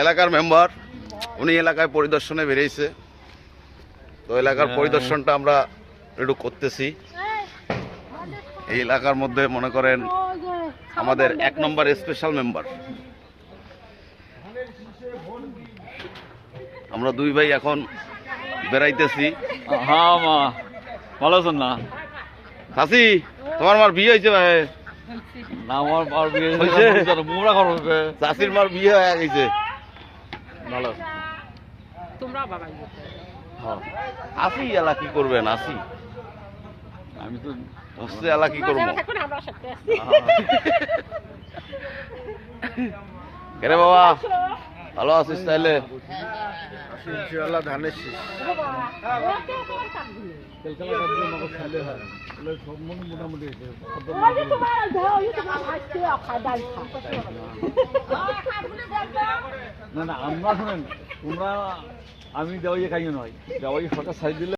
এলাকার মেম্বার, উনি এলাকায় পরিদর্শনে বেরিয়েছে। তো এলাকার পরিদর্শনটা আমরা একটু করতেছি। এই এলাকার মধ্যে মনে করেন আমাদের 1 নম্বর স্পেশাল মেম্বার। আমরা দুই ভাই এখন বেড়াইতেছি। হ্যাঁ মা, ভালো আছেন না? চাচি, তোমার মার বিয়ে হয়েছে ভাই? না, আমার বার বিয়ে হয়েছে? মোরা করবে। চাচির মার বিয়ে হয়ে গেছে। ভালো আছে। আসি এলা কি করবেন? আসি আমি তো বসতে এলা কি করবো? কেরে বাবা, ভালো আছিস তাইলে? ধানের শীষ মোটামুটি না না, আমরা শোনেন, তোমরা আমি দেওয়াই খাইও নয়, দেওয়াই সরকার সাইড দিলে